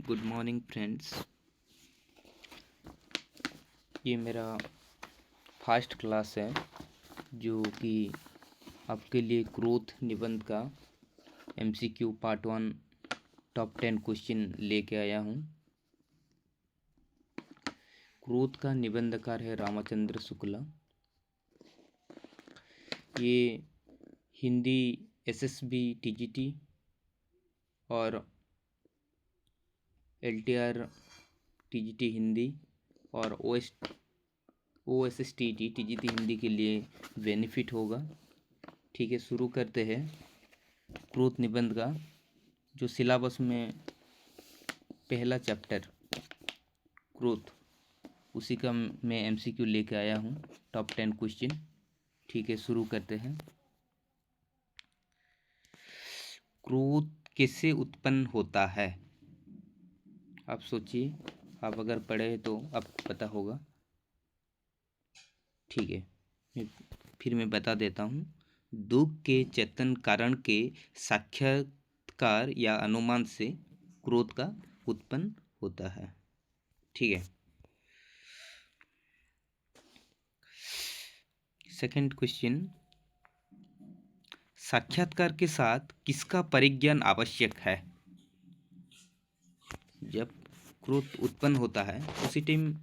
Good morning friends. ये मेरा first class है जो कि आपके लिए ग्रोथ निबंध का एमसीक्यू पार्ट 1 टॉप 10 क्वेश्चन लेके आया हूँ। ग्रोथ का निबंधकार है रामचंद्र शुक्ला। ये हिंदी एसएसबी टीजीटी और एलटीआर टीजीटी हिंदी और ओएसएसटीटी टीजीटी हिंदी के लिए बेनिफिट होगा। ठीक है, शुरू करते हैं। ग्रोथ निबंध का जो सिलेबस में पहला चैप्टर ग्रोथ, उसी का मैं एमसीक्यू लेके आया हूँ, टॉप 10 क्वेश्चन। ठीक है, शुरू करते हैं। ग्रोथ कैसे उत्पन्न होता है? आप सोचिए, आप अगर पढ़े तो आपको पता होगा। ठीक है, फिर मैं बता देता हूँ। दुख के चेतन कारण के साक्षात्कार या अनुमान से क्रोध का उत्पन्न होता है। ठीक है, सेकंड क्वेश्चन, साक्षात्कार के साथ किसका परिज्ञान आवश्यक है? जब क्रोध उत्पन्न होता है उसी टाइम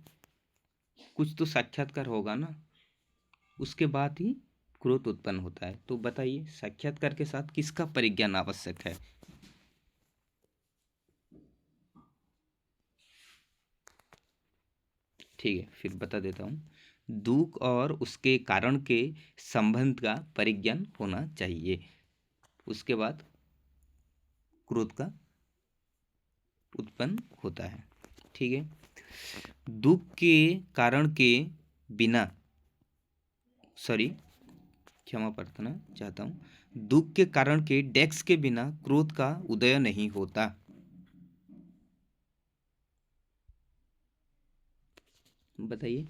कुछ तो साक्षात्कार होगा ना, उसके बाद ही क्रोध उत्पन्न होता है। तो बताइए, साक्षात्कार के साथ किसका परिज्ञान आवश्यक है? ठीक है, फिर बता देता हूँ। दुख और उसके कारण के संबंध का परिज्ञान होना चाहिए, उसके बाद क्रोध का उत्पन्न होता है। ठीक है, दुख के कारण के बिना, क्षमा प्रार्थना चाहता हूँ, दुख के कारण के डेक्स के बिना क्रोध का उदय नहीं होता। बताइए।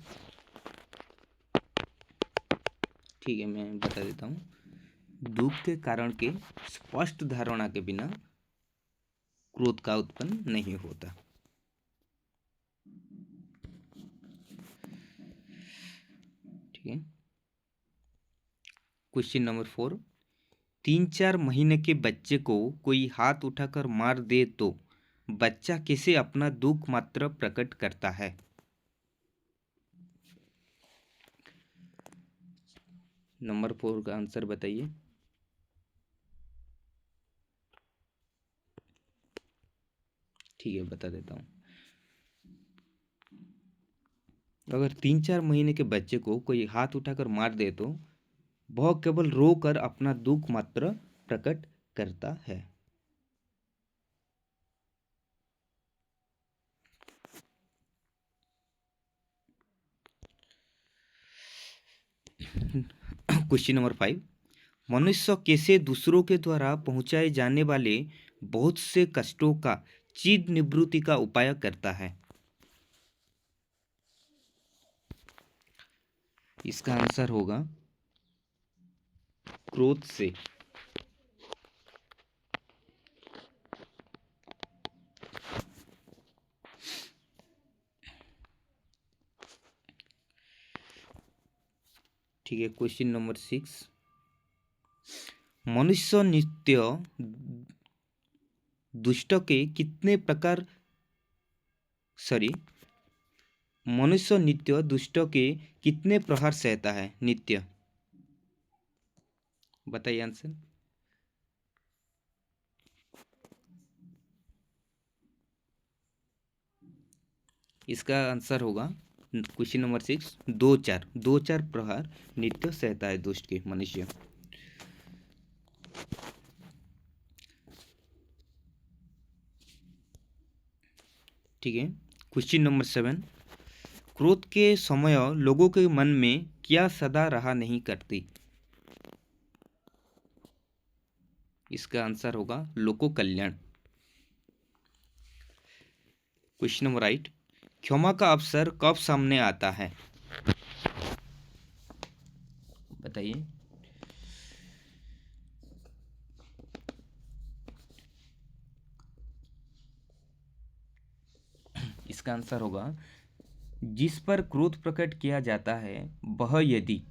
ठीक है, मैं बता देता हूँ। दुख के कारण के स्पष्ट धारणा के बिना क्रोध का उत्पन्न नहीं होता। ठीक है, क्वेश्चन नंबर 4, 3-4 महीने के बच्चे को कोई हाथ उठाकर मार दे तो बच्चा कैसे अपना दुख मात्र प्रकट करता है? नंबर 4 का आंसर बताइए। ठीक है, बता देता हूँ। अगर 3-4 महीने के बच्चे को कोई हाथ उठाकर मार दे तो वह केवल रोकर अपना दुख मात्र प्रकट करता है। क्वेश्चन नंबर 5, मनुष्य कैसे दूसरों के द्वारा पहुंचाए जाने वाले बहुत से कष्टों का चिद निवृत्ति का उपाय करता है? इसका आंसर होगा क्रोध से। ठीक है, क्वेश्चन नंबर 6, मनुष्य नित्य दुष्ट के कितने प्रकार मनुष्य नित्य दुष्ट के कितने प्रहार सहता है? नित्य, बताइए आंसर। इसका आंसर होगा क्वेश्चन नंबर 6, 2-4 प्रहार नित्य सहता है दुष्ट के मनुष्य। ठीक है, क्वेश्चन नंबर 7, क्रोध के समय लोगों के मन में क्या सदा रहा नहीं करती? इसका आंसर होगा लोक कल्याण। क्वेश्चन नंबर 8, क्षमा का अवसर कब सामने आता है? बताइए। इसका आंसर होगा जिस पर क्रोध प्रकट किया जाता है वह यदि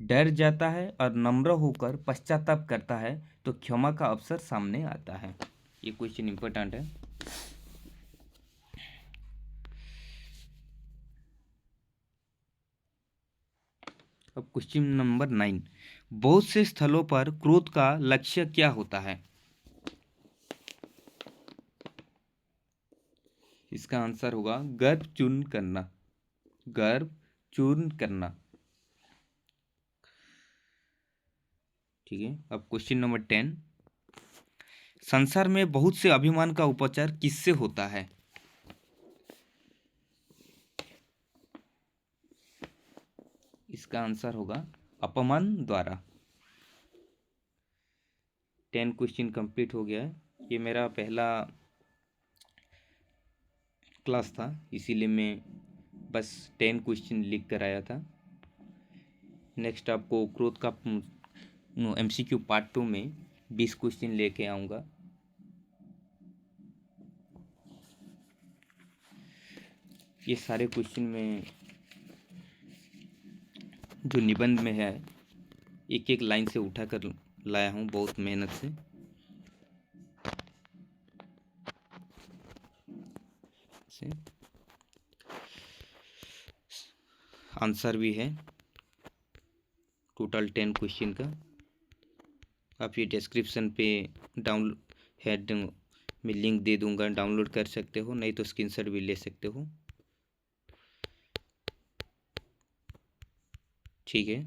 डर जाता है और नम्र होकर पश्चाताप करता है तो क्षमा का अवसर सामने आता है। ये क्वेश्चन इंपॉर्टेंट है। अब क्वेश्चन नंबर 9, बहुत से स्थलों पर क्रोध का लक्ष्य क्या होता है? इसका आंसर होगा गर्व चूर्ण करना। गर्व चूर्ण करना। ठीक है। अब क्वेश्चन नंबर 10, संसार में बहुत से अभिमान का उपचार किससे होता है? इसका आंसर होगा अपमान द्वारा। 10 क्वेश्चन कंप्लीट हो गया है। ये मेरा पहला क्लास था, इसीलिए मैं बस 10 क्वेश्चन लिख कर आया था। नेक्स्ट आपको क्रोध का MCQ पार्ट 2 में 20 क्वेश्चन लेके आऊँगा। ये सारे क्वेश्चन में जो निबंध में है एक एक लाइन से उठा कर लाया हूँ बहुत मेहनत से। आंसर भी है टोटल 10 क्वेश्चन का। आप ये डिस्क्रिप्शन पे डाउन हेड में लिंक दे दूंगा, डाउनलोड कर सकते हो, नहीं तो स्क्रीनशॉट भी ले सकते हो। ठीक है,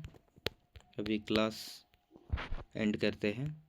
अभी क्लास एंड करते हैं।